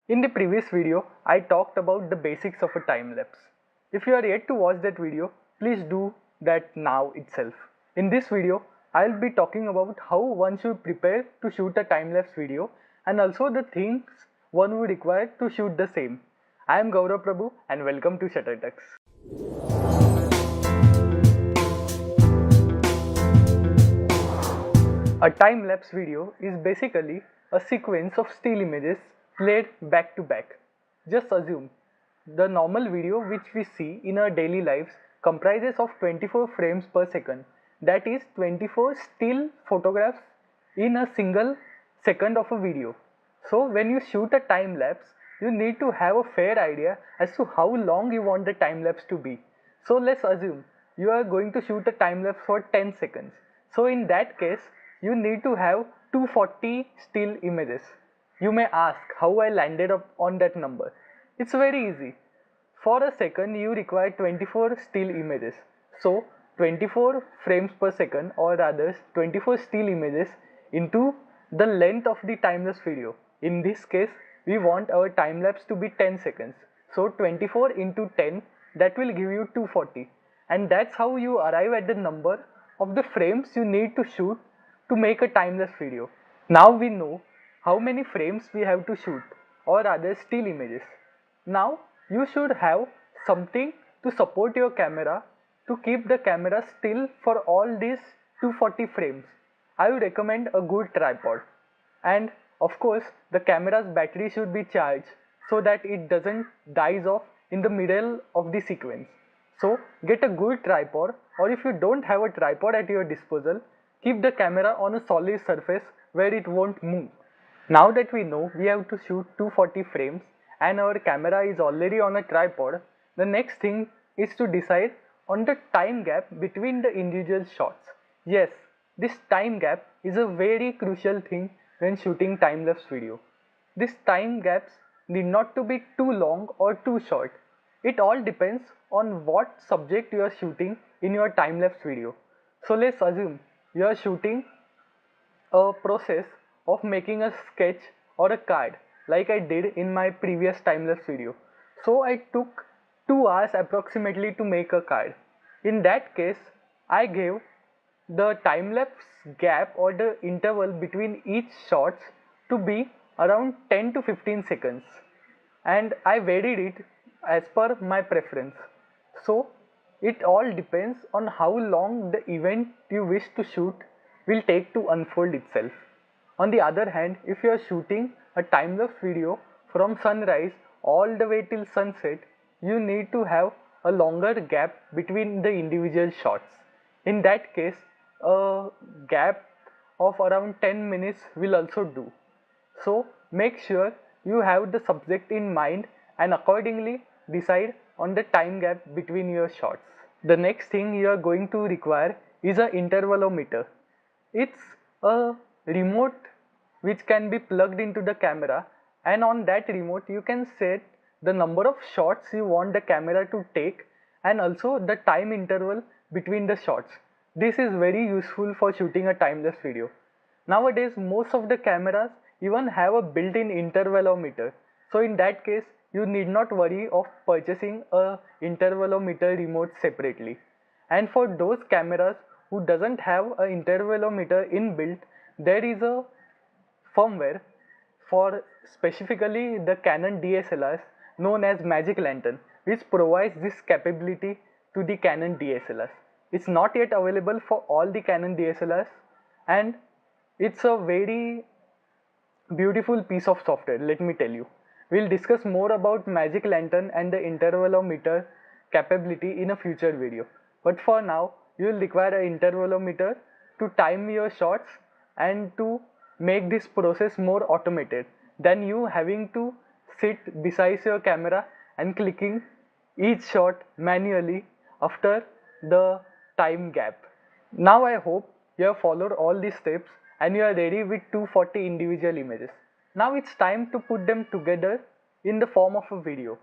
In the previous video, I talked about the basics of a time lapse. If you are yet to watch that video, please do that now itself. In this video, I'll be talking about how one should prepare to shoot a time lapse video and also the things one would require to shoot the same. I am Gaurav Prabhu and welcome to Shuttertux. A time lapse video is basically a sequence of still images played back to back. Just assume the normal video which we see in our daily lives comprises of 24 frames per second, that is 24 still photographs in a single second of a video. So when you shoot a time lapse, you need to have a fair idea as to how long you want the time lapse to be. So let's assume you are going to shoot a time lapse for 10 seconds. So in that case, you need to have 240 still images. You may ask how I landed up on that number. It's very easy. For a second, you require 24 still images. So 24 frames per second, or rather 24 still images into the length of the timelapse video. In this case, we want our time lapse to be 10 seconds. So 24 into 10, that will give you 240. And that's how you arrive at the number of the frames you need to shoot to make a time-lapse video. Now we know how many frames we have to shoot, or rather still images. Now you should have something to support your camera to keep the camera still for all these 240 frames. I would recommend a good tripod, and of course the camera's battery should be charged so that it doesn't dies off in the middle of the sequence. So get a good tripod, or if you don't have a tripod at your disposal, keep the camera on a solid surface where it won't move. Now that we know we have to shoot 240 frames and our camera is already on a tripod, the next thing is to decide on the time gap between the individual shots. Yes, this time gap is a very crucial thing when shooting time-lapse video. These time gaps need not to be too long or too short. It all depends on what subject you are shooting in your time-lapse video. So let's assume you are shooting a process of making a sketch or a card like I did in my previous time-lapse video. So I took 2 hours approximately to make a card. In that case, I gave the time-lapse gap or the interval between each shots to be around 10 to 15 seconds, and I varied it as per my preference. So it all depends on how long the event you wish to shoot will take to unfold itself. On the other hand, if you are shooting a time-lapse video from sunrise all the way till sunset, you need to have a longer gap between the individual shots. In that case, a gap of around 10 minutes will also do. So make sure you have the subject in mind and accordingly decide on the time gap between your shots. The next thing you are going to require is an intervalometer. It's a remote which can be plugged into the camera, and on that remote you can set the number of shots you want the camera to take and also the time interval between the shots. This is very useful for shooting a time-lapse video. Nowadays most of the cameras even have a built-in intervalometer. So in that case you need not worry of purchasing a intervalometer remote separately. And for those cameras who doesn't have a intervalometer inbuilt, there is a firmware for specifically the Canon DSLRs known as Magic Lantern, which provides this capability to the Canon DSLRs. It's not yet available for all the Canon DSLRs, and it's a very beautiful piece of software, let me tell you. We'll discuss more about Magic Lantern and the intervalometer capability in a future video. But for now, you will require an intervalometer to time your shots and to make this process more automated than you having to sit beside your camera and clicking each shot manually after the time gap. Now I hope you have followed all these steps and you are ready with 240 individual images. Now it's time to put them together in the form of a video.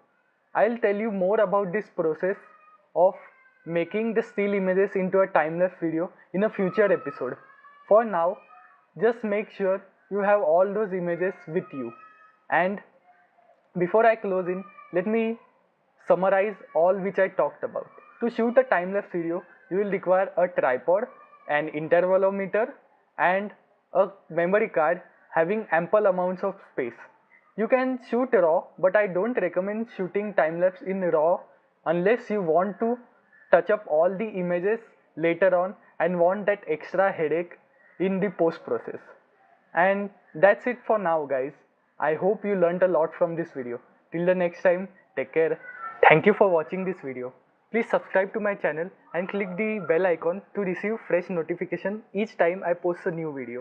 I'll tell you more about this process of making the still images into a time-lapse video in a future episode. For now, just make sure you have all those images with you, and Before I close in, let me summarize all which I talked about. To shoot a time-lapse video, you will require a tripod, an intervalometer, and a memory card having ample amounts of space. You can shoot RAW, but I don't recommend shooting time-lapse in RAW unless you want to touch up all the images later on and want that extra headache in the post process. And that's it for now, guys. I hope you learned a lot from this video. Till the next time, take care. Thank you for watching this video. Please subscribe to my channel and click the bell icon to receive fresh notification each time I post a new video.